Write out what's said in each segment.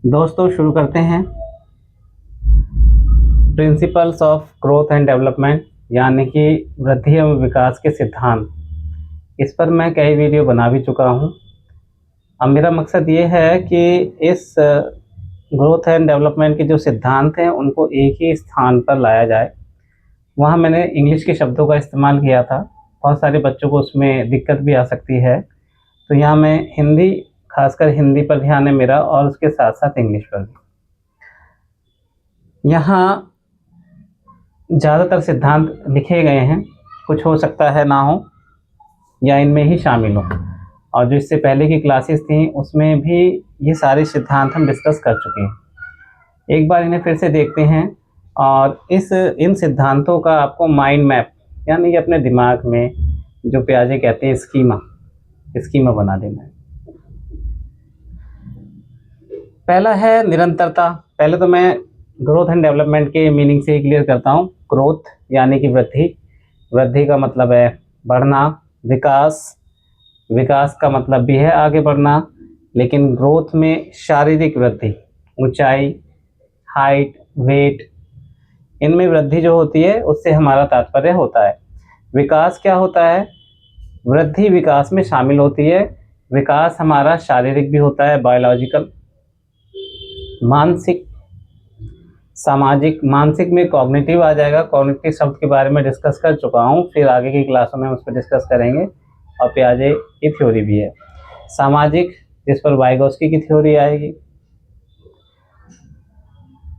दोस्तों शुरू करते हैं। Principles of growth and development यानी कि वृद्धि एवं विकास के सिद्धांत, इस पर मैं कई वीडियो बना भी चुका हूं। अब मेरा मकसद ये है कि इस ग्रोथ एंड डेवलपमेंट के जो सिद्धांत हैं उनको एक ही स्थान पर लाया जाए। वहाँ मैंने इंग्लिश के शब्दों का इस्तेमाल किया था, बहुत सारे बच्चों को उसमें दिक्कत भी आ सकती है, तो यहाँ मैं हिंदी, खासकर हिंदी पर ध्यान है मेरा और उसके साथ साथ इंग्लिश पर भी। यहाँ ज़्यादातर सिद्धांत लिखे गए हैं, कुछ हो सकता है ना हो या इनमें ही शामिल हो, और जो इससे पहले की क्लासेस थी उसमें भी ये सारे सिद्धांत हम डिस्कस कर चुके हैं। एक बार इन्हें फिर से देखते हैं और इन सिद्धांतों का आपको माइंड मैप यानी कि अपने दिमाग में जो पियाजे कहते हैं स्कीमा बना देना है। पहला है निरंतरता। पहले तो मैं ग्रोथ एंड डेवलपमेंट के मीनिंग से ही क्लियर करता हूँ। ग्रोथ यानी कि वृद्धि का मतलब है बढ़ना। विकास का मतलब भी है आगे बढ़ना, लेकिन ग्रोथ में शारीरिक वृद्धि, ऊंचाई, हाइट, वेट, इनमें वृद्धि जो होती है उससे हमारा तात्पर्य होता है। विकास क्या होता है? वृद्धि विकास में शामिल होती है। विकास हमारा शारीरिक भी होता है, बायोलॉजिकल, मानसिक, सामाजिक। मानसिक में कॉग्निटिव आ जाएगा, कॉग्निटिव शब्द के बारे में डिस्कस कर चुका हूँ, फिर आगे की क्लासों में हम उस पर डिस्कस करेंगे, और पियाजे की थ्योरी भी है। सामाजिक, जिस पर वाइगोस्की की थ्योरी आएगी।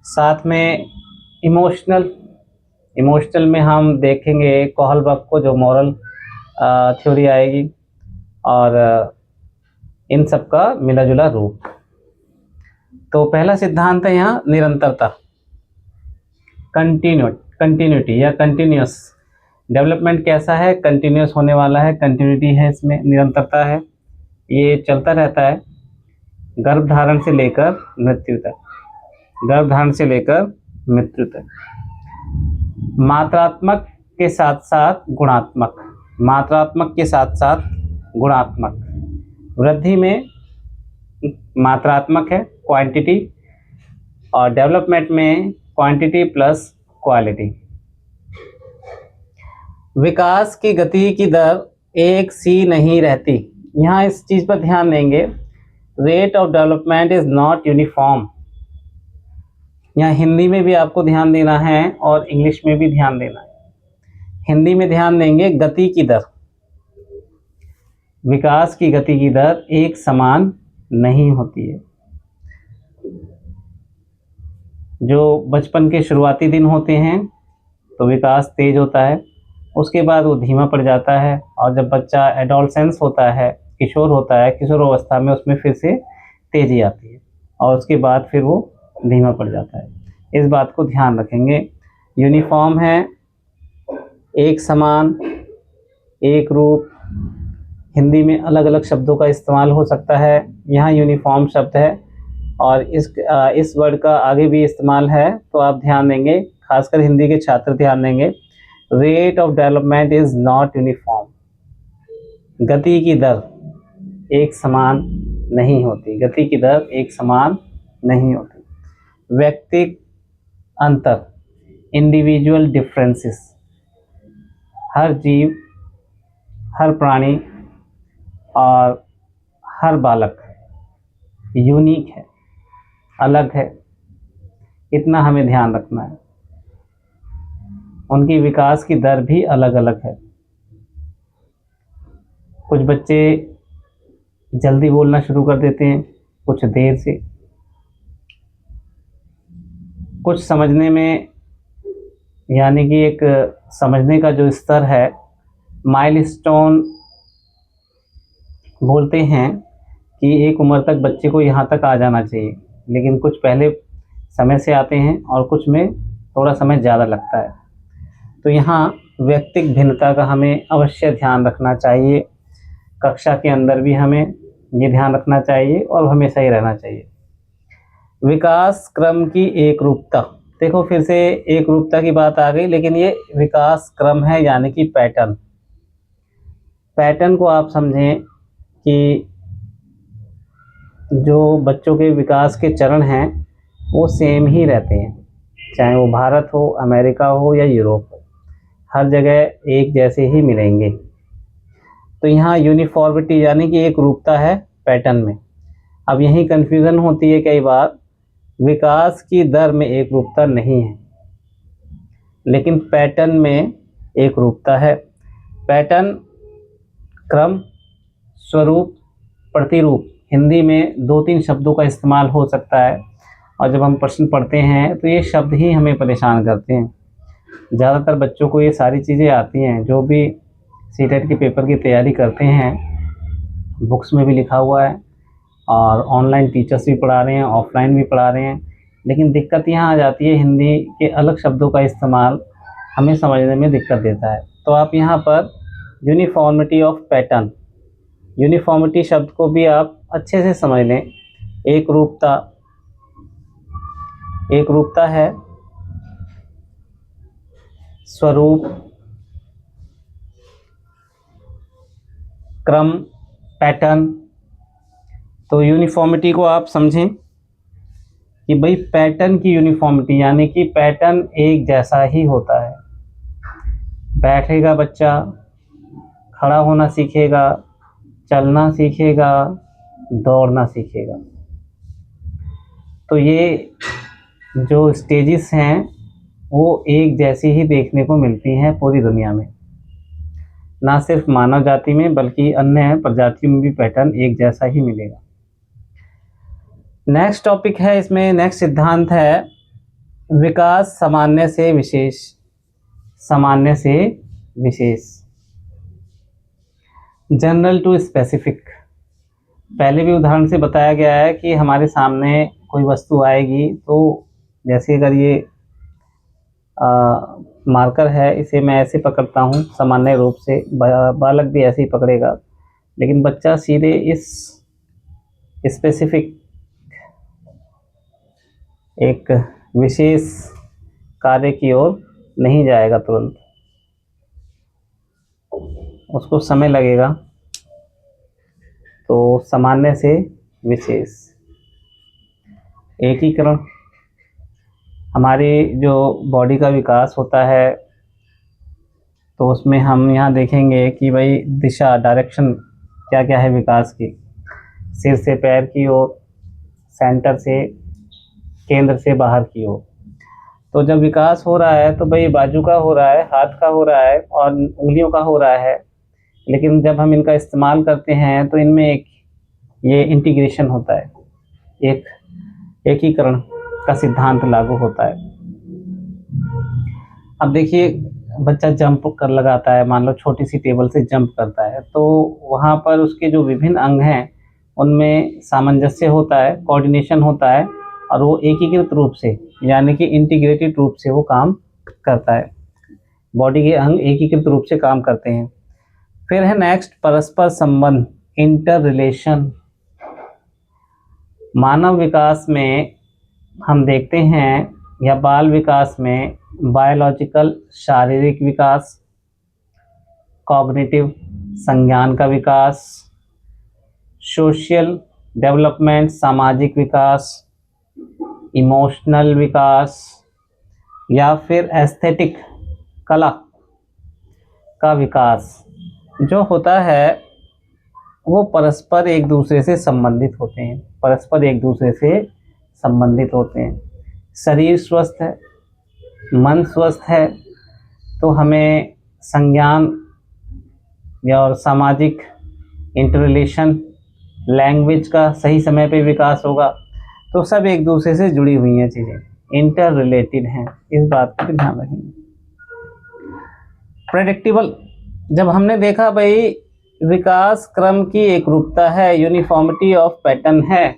साथ में इमोशनल में हम देखेंगे कोहलबर्ग को, जो मॉरल थ्योरी आएगी, और इन सब का मिला जुला रूप। तो पहला सिद्धांत है यहाँ निरंतरता, कंटिन्यूटी या कंटिन्यूस। डेवलपमेंट कैसा है? कंटिन्यूस होने वाला है, कंटिन्यूटी है, इसमें निरंतरता है, ये चलता रहता है गर्भधारण से लेकर मृत्यु तक। मात्रात्मक के साथ साथ गुणात्मक। वृद्धि में मात्रात्मक है, क्वांटिटी, और डेवलपमेंट में क्वांटिटी प्लस क्वालिटी। विकास की गति की दर एक सी नहीं रहती। यहाँ इस चीज़ पर ध्यान देंगे, rate of development is not uniform. यहाँ हिंदी में भी आपको ध्यान देना है और इंग्लिश में भी ध्यान देना है। हिंदी में ध्यान देंगे गति की दर, विकास की गति की दर एक समान नहीं होती है। जो बचपन के शुरुआती दिन होते हैं तो विकास तेज होता है, उसके बाद वो धीमा पड़ जाता है, और जब बच्चा एडोलसेंस होता है, किशोर होता है, किशोर अवस्था में उसमें फिर से तेजी आती है, और उसके बाद फिर वो धीमा पड़ जाता है। इस बात को ध्यान रखेंगे। यूनिफॉर्म है, एक समान, एक रूप। हिंदी में अलग अलग शब्दों का इस्तेमाल हो सकता है, यहाँ यूनिफॉर्म शब्द है, और इस वर्ड का आगे भी इस्तेमाल है, तो आप ध्यान देंगे, खासकर हिंदी के छात्र ध्यान देंगे। Rate of development is not uniform. गति की दर एक समान नहीं होती, व्यक्तिगत अंतर, इंडिविजुअल डिफरेंसेस। हर जीव, हर प्राणी और हर बालक यूनिक है, अलग है, इतना हमें ध्यान रखना है। उनकी विकास की दर भी अलग अलग है। कुछ बच्चे जल्दी बोलना शुरू कर देते हैं, कुछ देर से। कुछ समझने में, यानी कि एक समझने का जो स्तर है, माइलस्टोन बोलते हैं कि एक उम्र तक बच्चे को यहाँ तक आ जाना चाहिए, लेकिन कुछ पहले समय से आते हैं और कुछ में थोड़ा समय ज़्यादा लगता है। तो यहाँ व्यक्तिगत भिन्नता का हमें अवश्य ध्यान रखना चाहिए। कक्षा के अंदर भी हमें ये ध्यान रखना चाहिए और हमेशा ही रहना चाहिए। विकास क्रम की एक रूपता, देखो फिर से एक रूपता की बात आ गई, लेकिन ये विकास क्रम है, यानी कि पैटर्न को आप समझें कि जो बच्चों के विकास के चरण हैं वो सेम ही रहते हैं, चाहे वो भारत हो, अमेरिका हो या यूरोप हो, हर जगह एक जैसे ही मिलेंगे। तो यहाँ यूनिफॉर्मिटी यानी कि एक रूपता है पैटर्न में। अब यही कन्फ्यूज़न होती है कई बार, विकास की दर में एक रूपता नहीं है लेकिन पैटर्न में एक रूपता है। पैटर्न क्रम, स्वरूप, प्रतिरूप, हिंदी में 2-3 शब्दों का इस्तेमाल हो सकता है और जब हम प्रश्न पढ़ते हैं तो ये शब्द ही हमें परेशान करते हैं। ज़्यादातर बच्चों को ये सारी चीज़ें आती हैं, जो भी सीटेट के पेपर की तैयारी करते हैं, बुक्स में भी लिखा हुआ है और ऑनलाइन टीचर्स भी पढ़ा रहे हैं, ऑफलाइन भी पढ़ा रहे हैं। लेकिन दिक्कत यहाँ आ जाती है, हिंदी के अलग शब्दों का इस्तेमाल हमें समझने में दिक्कत देता है। तो आप यहाँ पर यूनिफॉर्मिटी ऑफ पैटर्न, यूनिफॉर्मिटी शब्द को भी आप अच्छे से समझ लें। एक रूपता है, स्वरूप, क्रम, पैटर्न। तो यूनिफॉर्मिटी को आप समझें कि भाई पैटर्न की यूनिफॉर्मिटी यानी कि पैटर्न एक जैसा ही होता है। बैठेगा बच्चा, खड़ा होना सीखेगा, चलना सीखेगा, दौड़ना सीखेगा। तो ये जो स्टेजेस हैं वो एक जैसी ही देखने को मिलती हैं पूरी दुनिया में, ना सिर्फ मानव जाति में बल्कि अन्य प्रजातियों में भी पैटर्न एक जैसा ही मिलेगा। नेक्स्ट टॉपिक है, इसमें नेक्स्ट सिद्धांत है विकास सामान्य से विशेष। सामान्य से विशेष, जनरल टू स्पेसिफिक। पहले भी उदाहरण से बताया गया है कि हमारे सामने कोई वस्तु आएगी तो जैसे अगर ये मार्कर है, इसे मैं ऐसे पकड़ता हूँ सामान्य रूप से, बालक भी ऐसे ही पकड़ेगा, लेकिन बच्चा सीधे इस स्पेसिफिक एक विशेष कार्य की ओर नहीं जाएगा तुरंत, उसको समय लगेगा। तो सामान्य से विशेष, एकीकरण। हमारी जो बॉडी का विकास होता है तो उसमें हम यहाँ देखेंगे कि भाई दिशा, डायरेक्शन क्या क्या है विकास की, सिर से पैर की ओर, सेंटर से, केंद्र से बाहर की ओर। तो जब विकास हो रहा है तो भाई बाजू का हो रहा है, हाथ का हो रहा है और उंगलियों का हो रहा है, लेकिन जब हम इनका इस्तेमाल करते हैं तो इनमें एक ये इंटीग्रेशन होता है, एक एकीकरण का सिद्धांत लागू होता है। अब देखिए बच्चा जंप कर लगाता है, मान लो छोटी सी टेबल से जंप करता है, तो वहाँ पर उसके जो विभिन्न अंग हैं उनमें सामंजस्य होता है, कोऑर्डिनेशन होता है और वो एकीकृत रूप से यानी कि इंटीग्रेटेड रूप से वो काम करता है। बॉडी के अंग एकीकृत रूप से काम करते हैं। फिर है नेक्स्ट परस्पर संबंध, इंटर रिलेशन। मानव विकास में हम देखते हैं या बाल विकास में बायोलॉजिकल शारीरिक विकास, कॉग्निटिव संज्ञान का विकास, सोशल डेवलपमेंट सामाजिक विकास, इमोशनल विकास या फिर एस्थेटिक कला का विकास जो होता है वो परस्पर एक दूसरे से संबंधित होते हैं, परस्पर एक दूसरे से संबंधित होते हैं। शरीर स्वस्थ है, मन स्वस्थ है तो हमें संज्ञान या और सामाजिक इंटररिलेशन, लैंग्वेज का सही समय पे विकास होगा। तो सब एक दूसरे से जुड़ी हुई हैं चीज़ें, इंटर रिलेटेड हैं, इस बात का ध्यान रखेंगे। प्रेडिक्टेबल, जब हमने देखा भाई विकास क्रम की एक रूपता है, यूनिफॉर्मिटी ऑफ पैटर्न है,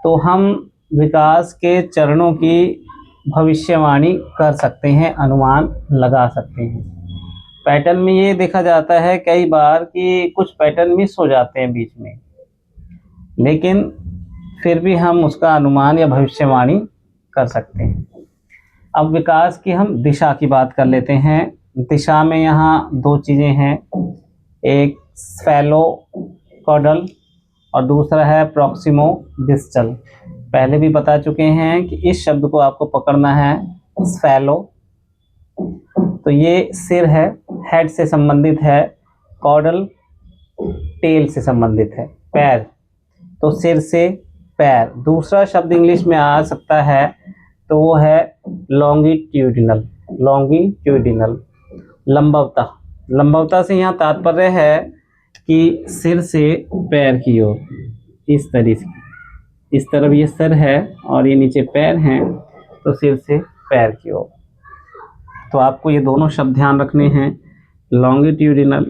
तो हम विकास के चरणों की भविष्यवाणी कर सकते हैं, अनुमान लगा सकते हैं। पैटर्न में ये देखा जाता है कई बार कि कुछ पैटर्न मिस हो जाते हैं बीच में, लेकिन फिर भी हम उसका अनुमान या भविष्यवाणी कर सकते हैं। अब विकास की हम दिशा की बात कर लेते हैं। दिशा में यहाँ दो चीज़ें हैं, एक स्फेलोपोडल और दूसरा है प्रॉक्सिमो डिस्टल। पहले भी बता चुके हैं कि इस शब्द को आपको पकड़ना है स्फेलो। तो ये सिर है, हेड से संबंधित है, कॉर्डल टेल से संबंधित है, पैर, तो सिर से पैर। दूसरा शब्द इंग्लिश में आ सकता है तो वो है लॉन्गिट्यूडिनल। लॉन्गिट्यूडिनल लंबवता। लंबवता से यहाँ तात्पर्य है कि सिर से पैर की ओर, इस तरह से, इस तरफ ये सिर है और ये नीचे पैर हैं, तो सिर से पैर की ओर। तो आपको ये दोनों शब्द ध्यान रखने हैं, लॉन्गिट्यूडिनल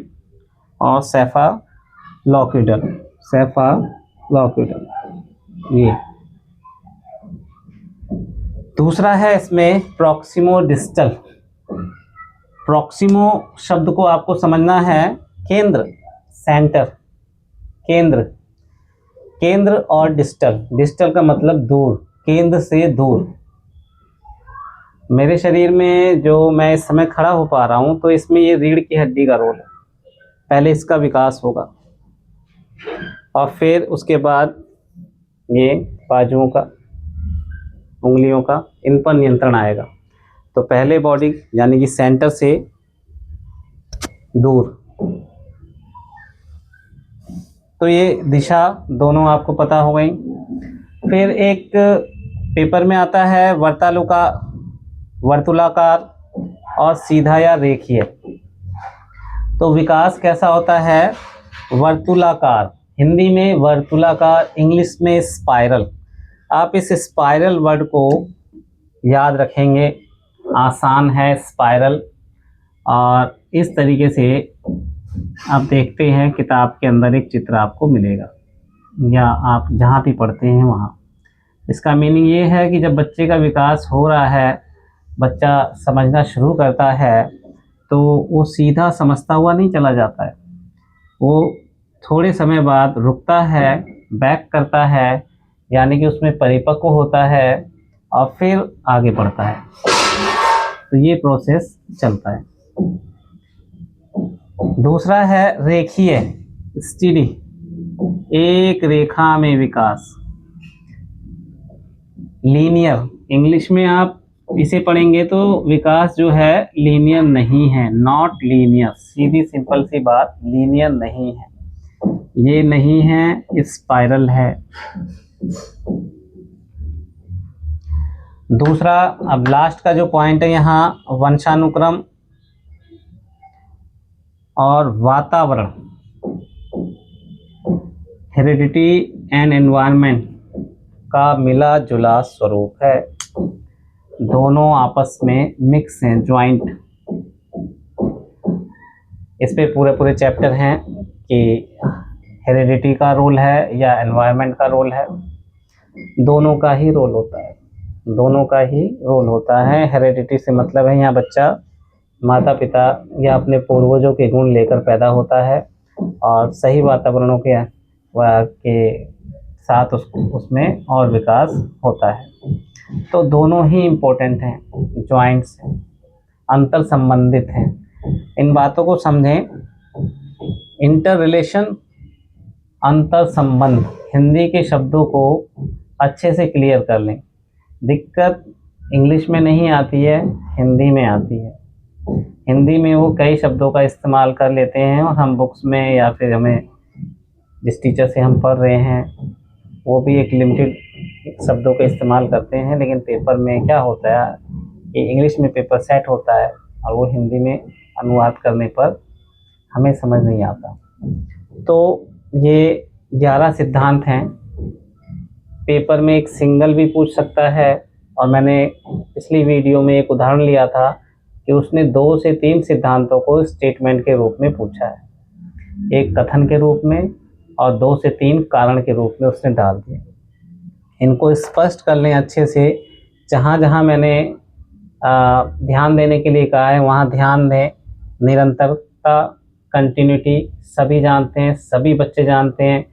और सेफालॉक्यूडल। सेफालॉक्यूडल ये। दूसरा है इसमें प्रॉक्सिमो डिस्टल। प्रॉक्सिमो शब्द को आपको समझना है केंद्र, सेंटर, केंद्र, केंद्र और डिस्टल। डिस्टल का मतलब दूर, केंद्र से दूर। मेरे शरीर में जो मैं इस समय खड़ा हो पा रहा हूँ, तो इसमें ये रीढ़ की हड्डी का रोल है। पहले इसका विकास होगा और फिर उसके बाद ये बाजुओं का, उंगलियों का, इन पर नियंत्रण आएगा। तो पहले बॉडी यानी कि सेंटर से दूर। तो ये दिशा दोनों आपको पता हो गई। फिर एक पेपर में आता है वर्तुलाकार और सीधा या रेखीय। तो विकास कैसा होता है? वर्तुलाकार, हिंदी में वर्तुलाकार, इंग्लिश में स्पाइरल। आप इस स्पाइरल वर्ड को याद रखेंगे, आसान है स्पाइरल। और इस तरीके से आप देखते हैं किताब के अंदर एक चित्र आपको मिलेगा, या आप जहाँ भी पढ़ते हैं वहाँ। इसका मीनिंग ये है कि जब बच्चे का विकास हो रहा है, बच्चा समझना शुरू करता है, तो वो सीधा समझता हुआ नहीं चला जाता है। वो थोड़े समय बाद रुकता है, बैक करता है, यानी कि उसमें परिपक्व होता है और फिर आगे बढ़ता है। तो ये प्रोसेस चलता है। दूसरा है रेखीय, स्टीडी, एक रेखा में विकास। लीनियर, इंग्लिश में आप इसे पढ़ेंगे तो विकास जो है लीनियर नहीं है, नॉट लीनियर। सीधी सिंपल सी बात, लीनियर नहीं है, ये नहीं है, स्पाइरल है। दूसरा, अब लास्ट का जो पॉइंट है यहाँ, वंशानुक्रम और वातावरण, हेरिडिटी एंड एनवायरनमेंट का मिला जुला स्वरूप है। दोनों आपस में मिक्स हैं, ज्वाइंट। इस पे पूरे चैप्टर हैं कि हेरिडिटी का रोल है या एनवायरनमेंट का रोल है। दोनों का ही रोल होता है, दोनों का ही रोल होता है। हेरिडिटी से मतलब है यहाँ बच्चा माता पिता या अपने पूर्वजों के गुण लेकर पैदा होता है, और सही वातावरणों के साथ उसमें और विकास होता है। तो दोनों ही इम्पोर्टेंट हैं, जॉइंट्स हैं, अंतर संबंधित हैं। इन बातों को समझें। इंटर रिलेशन, अंतर संबंध, हिंदी के शब्दों को अच्छे से क्लियर कर लें। दिक्कत इंग्लिश में नहीं आती है, हिंदी में आती है। हिंदी में वो कई शब्दों का इस्तेमाल कर लेते हैं और हम बुक्स में या फिर हमें जिस टीचर से हम पढ़ रहे हैं वो भी एक लिमिटेड शब्दों का इस्तेमाल करते हैं, लेकिन पेपर में क्या होता है कि इंग्लिश में पेपर सेट होता है और वो हिंदी में अनुवाद करने पर हमें समझ नहीं आता। तो ये 11 सिद्धांत हैं। पेपर में एक सिंगल भी पूछ सकता है, और मैंने पिछली वीडियो में एक उदाहरण लिया था कि उसने 2 से 3 सिद्धांतों को स्टेटमेंट के रूप में पूछा है, एक कथन के रूप में और 2 से 3 कारण के रूप में उसने डाल दिए। इनको स्पष्ट कर लें अच्छे से। जहाँ जहाँ मैंने ध्यान देने के लिए कहा है वहाँ ध्यान दें। निरंतरता, कंटिन्यूटी सभी जानते हैं, सभी बच्चे जानते हैं।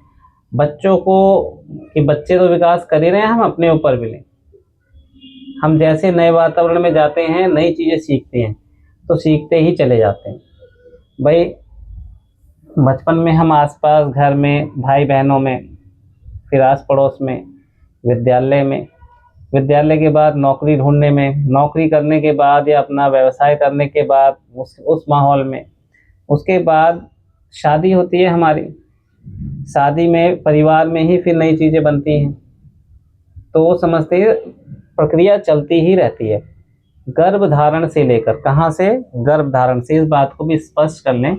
बच्चों को कि बच्चे तो विकास कर ही रहे हैं, हम अपने ऊपर भी लें। हम जैसे नए वातावरण में जाते हैं, नई चीज़ें सीखते हैं, तो सीखते ही चले जाते हैं। भाई बचपन में हम आसपास घर में भाई बहनों में फिर आस पड़ोस में, विद्यालय में, विद्यालय के बाद नौकरी ढूंढने में, नौकरी करने के बाद या अपना व्यवसाय करने के बाद उस माहौल में, उसके बाद शादी होती है हमारी, शादी में परिवार में ही फिर नई चीज़ें बनती हैं। तो वो समझते हैं प्रक्रिया चलती ही रहती है। गर्भधारण से लेकर, कहाँ से? गर्भधारण से। इस बात को भी स्पष्ट कर लें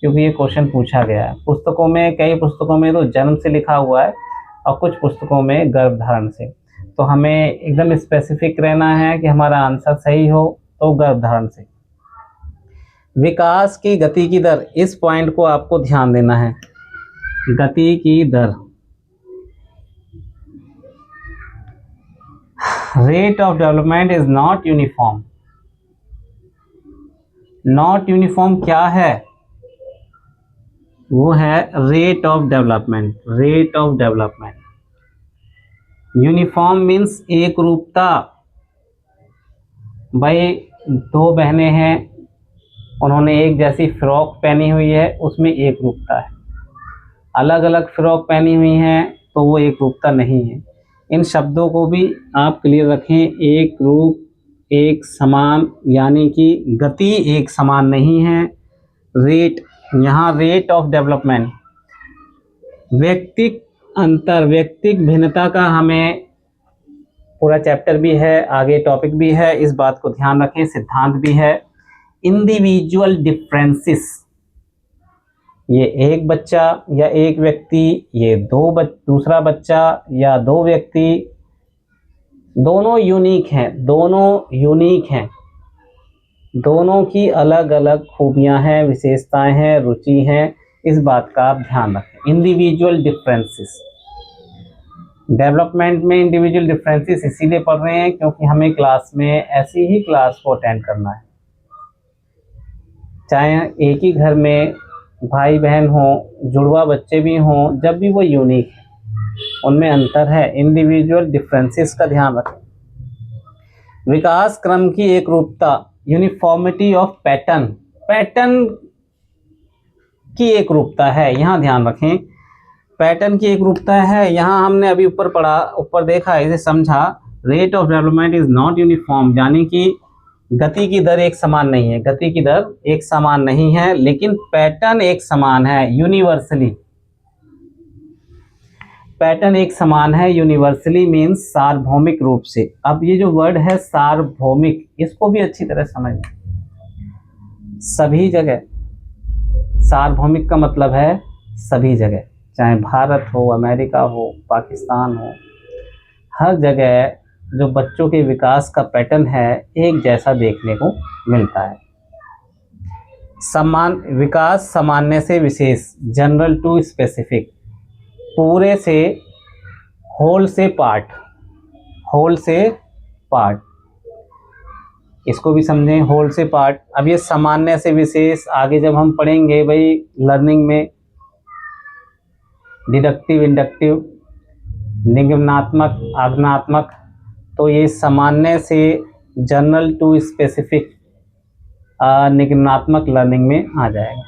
क्योंकि ये क्वेश्चन पूछा गया है पुस्तकों में। कई पुस्तकों में तो जन्म से लिखा हुआ है और कुछ पुस्तकों में गर्भधारण से। तो हमें एकदम स्पेसिफिक रहना है कि हमारा आंसर सही हो, तो गर्भधारण से। विकास की गति की दर, इस पॉइंट को आपको ध्यान देना है। गति की दर, rate of development is not uniform. Not uniform क्या है? वो है rate of development. Rate of development. Uniform means एक रूपता। भाई दो बहनें हैं, उन्होंने एक जैसी फ्रॉक पहनी हुई है, उसमें एक रूपता है। अलग अलग फ्रॉक पहनी हुई हैं तो वो एक रूपता नहीं है। इन शब्दों को भी आप क्लियर रखें। एक रूप, एक समान, यानी कि गति एक समान नहीं है। रेट, यहाँ रेट ऑफ डेवलपमेंट, व्यक्तिक अंतर, व्यक्तिक भिन्नता का हमें पूरा चैप्टर भी है, आगे टॉपिक भी है, इस बात को ध्यान रखें। सिद्धांत भी है। इंडिविजुअल डिफरेंसेस, ये एक बच्चा या एक व्यक्ति, ये दूसरा बच्चा या दो व्यक्ति, दोनों यूनिक हैं, दोनों यूनिक हैं, दोनों की अलग अलग खूबियां हैं, विशेषताएं हैं, रुचि हैं। इस बात का आप ध्यान रखें। Individual differences. डेवलपमेंट में इंडिविजुअल डिफरेंसेस इसीलिए पढ़ रहे हैं क्योंकि हमें क्लास में ऐसी ही क्लास को अटेंड करना है। चाहे एक ही घर में भाई बहन हों, जुड़वा बच्चे भी हों, जब भी वो यूनिक है, उनमें अंतर है। इंडिविजुअल डिफरेंसेस का ध्यान रखें। विकास क्रम की एक रूपता, यूनिफॉर्मिटी ऑफ पैटर्न, पैटर्न की एक रूपता है, यहाँ ध्यान रखें। पैटर्न की एक रूपता है। यहाँ हमने अभी ऊपर पढ़ा, ऊपर देखा, इसे समझा। Rate of development is not uniform, यानी कि गति की दर एक समान नहीं है। गति की दर एक समान नहीं है, लेकिन पैटर्न एक समान है यूनिवर्सली। पैटर्न एक समान है यूनिवर्सली मीन्स सार्वभौमिक रूप से। अब ये जो वर्ड है सार्वभौमिक, इसको भी अच्छी तरह समझें। सभी जगह, सार्वभौमिक का मतलब है सभी जगह, चाहे भारत हो, अमेरिका हो, पाकिस्तान हो, हर जगह जो बच्चों के विकास का पैटर्न है एक जैसा देखने को मिलता है। समान विकास, सामान्य से विशेष, जनरल टू स्पेसिफिक, पूरे से, होल से पार्ट, होल से पार्ट, इसको भी समझें, होल से पार्ट। अब ये सामान्य से विशेष आगे जब हम पढ़ेंगे भाई लर्निंग में, डिडक्टिव, इंडक्टिव, निगमनात्मक, आगमनात्मक, तो ये सामान्य से जनरल टू स्पेसिफिक निगमनात्मक लर्निंग में आ जाएगा।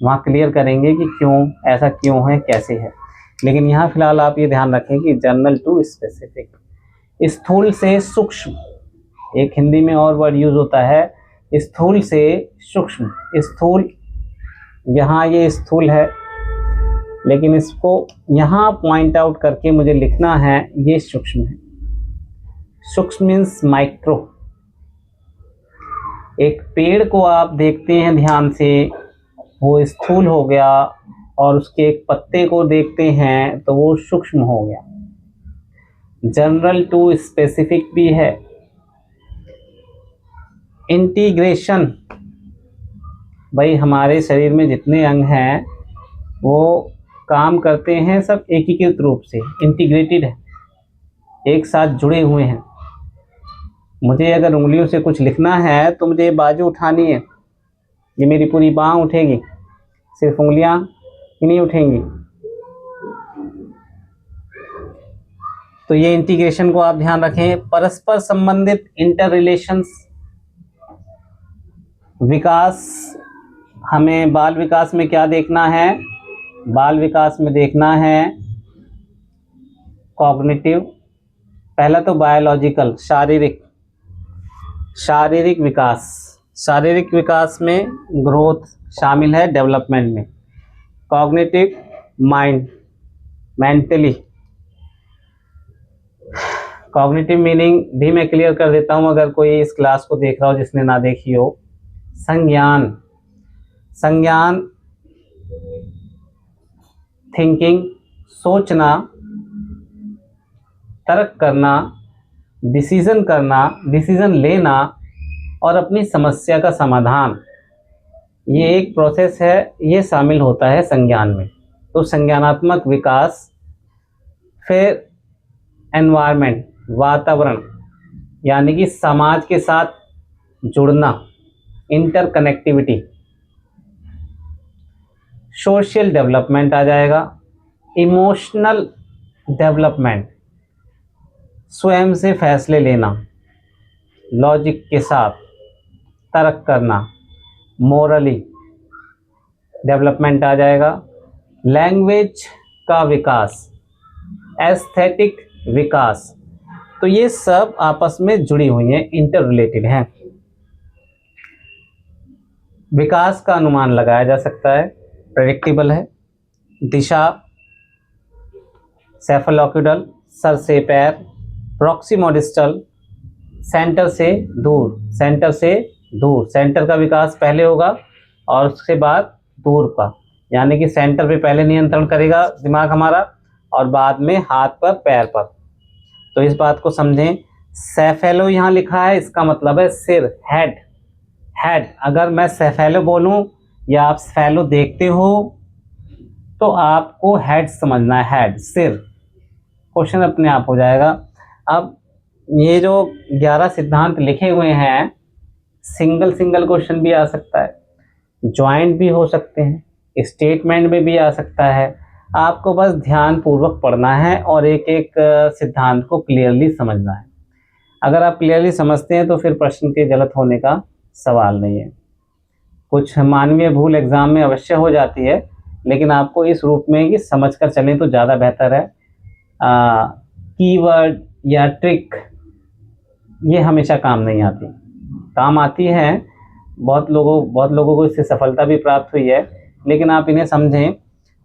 वहाँ क्लियर करेंगे कि क्यों ऐसा, क्यों है, कैसे है। लेकिन यहाँ फिलहाल आप ये ध्यान रखें कि जनरल टू स्पेसिफिक। स्थूल से सूक्ष्म, एक हिंदी में और वर्ड यूज होता है, स्थूल से सूक्ष्म। स्थूल, यहाँ ये स्थूल है, लेकिन इसको यहाँ पॉइंट आउट करके मुझे लिखना है, ये सूक्ष्म है। सूक्ष्म मीन्स माइक्रो। एक पेड़ को आप देखते हैं ध्यान से, वो स्थूल हो गया, और उसके एक पत्ते को देखते हैं तो वो सूक्ष्म हो गया। जनरल टू स्पेसिफिक भी है। इंटीग्रेशन, भाई हमारे शरीर में जितने अंग हैं वो काम करते हैं सब एकीकृत रूप से, इंटीग्रेटेड है, एक साथ जुड़े हुए हैं। मुझे अगर उंगलियों से कुछ लिखना है तो मुझे ये बाजू उठानी है, ये मेरी पूरी बाँह उठेगी, सिर्फ उंगलियां ही नहीं उठेंगी। तो ये इंटीग्रेशन को आप ध्यान रखें। परस्पर संबंधित, इंटर रिलेशंस। विकास, हमें बाल विकास में क्या देखना है? बाल विकास में देखना है कॉग्निटिव, पहला तो बायोलॉजिकल शारीरिक विकास, शारीरिक विकास में ग्रोथ शामिल है डेवलपमेंट में। Cognitive mind, mentally. Cognitive meaning भी मैं क्लियर कर देता हूं अगर कोई इस क्लास को देख रहा हो जिसने ना देखी हो। संज्ञान, संज्ञान थिंकिंग, सोचना, तर्क करना, डिसीजन लेना और अपनी समस्या का समाधान, ये एक प्रोसेस है, ये शामिल होता है संज्ञान में। तो संज्ञानात्मक विकास। फिर एनवायरनमेंट, वातावरण, यानी कि समाज के साथ जुड़ना, इंटरकनेक्टिविटी। सोशल डेवलपमेंट आ जाएगा। इमोशनल डेवलपमेंट, स्वयं से फैसले लेना, लॉजिक के साथ तर्क करना, मोरली डेवलपमेंट आ जाएगा। लैंग्वेज का विकास, एस्थेटिक विकास। तो ये सब आपस में जुड़ी हुई हैं, इंटर रिलेटेड हैं। विकास का अनुमान लगाया जा सकता है, प्रेडिक्टेबल है। दिशा, सेफेलोक्यूडल, सर से पैर। प्रॉक्सिमोडिस्टल, सेंटर से दूर, सेंटर का विकास पहले होगा और उसके बाद दूर का, यानी कि सेंटर पे पहले नियंत्रण करेगा दिमाग हमारा और बाद में हाथ पर, पैर पर। तो इस बात को समझें। सेफेलो यहाँ लिखा है, इसका मतलब है सिर, हेड। अगर मैं सेफेलो बोलूं या आप सेफेलो देखते हो तो आपको हेड समझना है, हेड, सिर। क्वेश्चन अपने आप हो जाएगा। अब ये जो 11 सिद्धांत लिखे हुए हैं, सिंगल क्वेश्चन भी आ सकता है, ज्वाइंट भी हो सकते हैं, स्टेटमेंट में भी आ सकता है। आपको बस ध्यान पूर्वक पढ़ना है और एक एक सिद्धांत को क्लियरली समझना है। अगर आप क्लियरली समझते हैं तो फिर प्रश्न के गलत होने का सवाल नहीं है। कुछ मानवीय भूल एग्जाम में अवश्य हो जाती है, लेकिन आपको इस रूप में कि समझ कर चलें तो ज़्यादा बेहतर है। कीवर्ड या ट्रिक ये हमेशा काम नहीं आती, काम आती हैं, बहुत लोगों को इससे सफलता भी प्राप्त हुई है, लेकिन आप इन्हें समझें।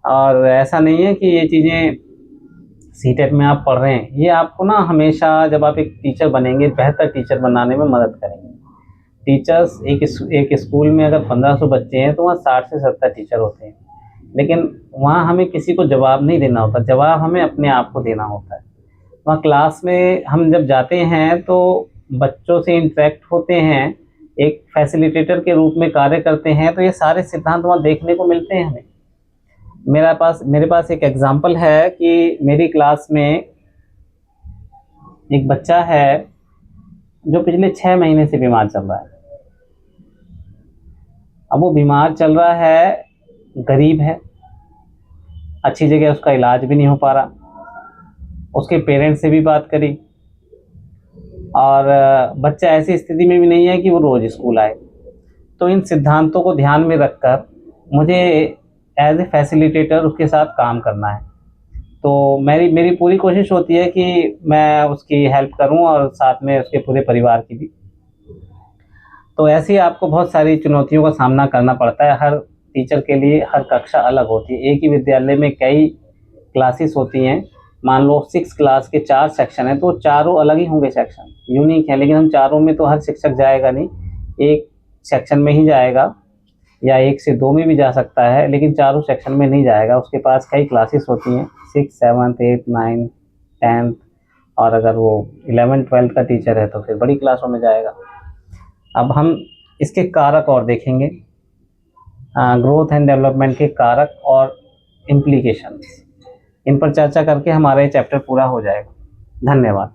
और ऐसा नहीं है कि ये चीज़ें सीटेट में आप पढ़ रहे हैं, ये आपको ना हमेशा जब आप एक टीचर बनेंगे, बेहतर टीचर बनाने में मदद करेंगे। टीचर्स, एक स्कूल में अगर 1500 बच्चे हैं तो वहाँ 60 से 70 टीचर होते हैं, लेकिन वहाँ हमें किसी को जवाब नहीं देना होता, जवाब हमें अपने आप को देना होता है। वहाँ क्लास में हम जब जाते हैं तो बच्चों से इंटरेक्ट होते हैं, एक फैसिलिटेटर के रूप में कार्य करते हैं, तो ये सारे सिद्धांत वहाँ देखने को मिलते हैं हमें। मेरे पास एक एग्जांपल है कि मेरी क्लास में एक बच्चा है जो पिछले 6 महीने से बीमार चल रहा है। अब वो बीमार चल रहा है, गरीब है, अच्छी जगह उसका इलाज भी नहीं हो पा रहा। उसके पेरेंट्स से भी बात करी और बच्चा ऐसी स्थिति में भी नहीं है कि वो रोज़ स्कूल आए। तो इन सिद्धांतों को ध्यान में रखकर मुझे एज ए फैसिलिटेटर उसके साथ काम करना है। तो मेरी पूरी कोशिश होती है कि मैं उसकी हेल्प करूं और साथ में उसके पूरे परिवार की भी। तो ऐसे ही आपको बहुत सारी चुनौतियों का सामना करना पड़ता है। हर टीचर के लिए हर कक्षा अलग होती है। एक ही विद्यालय में कई क्लासेस होती हैं। मान लो 6 क्लास के 4 सेक्शन हैं, तो चारों अलग ही होंगे, सेक्शन यूनिक है, लेकिन हम चारों में तो हर शिक्षक जाएगा नहीं, एक सेक्शन में ही जाएगा या 1 से 2 में भी जा सकता है, लेकिन चारों सेक्शन में नहीं जाएगा। उसके पास कई क्लासेस होती हैं, 6, 7, 8, 9, 10, और अगर वो 11, 12 का टीचर है तो फिर बड़ी क्लासों में जाएगा। अब हम इसके कारक और देखेंगे, ग्रोथ एंड डेवलपमेंट के कारक और इम्प्लीकेशंस, इन पर चर्चा करके हमारा ये चैप्टर पूरा हो जाएगा। धन्यवाद।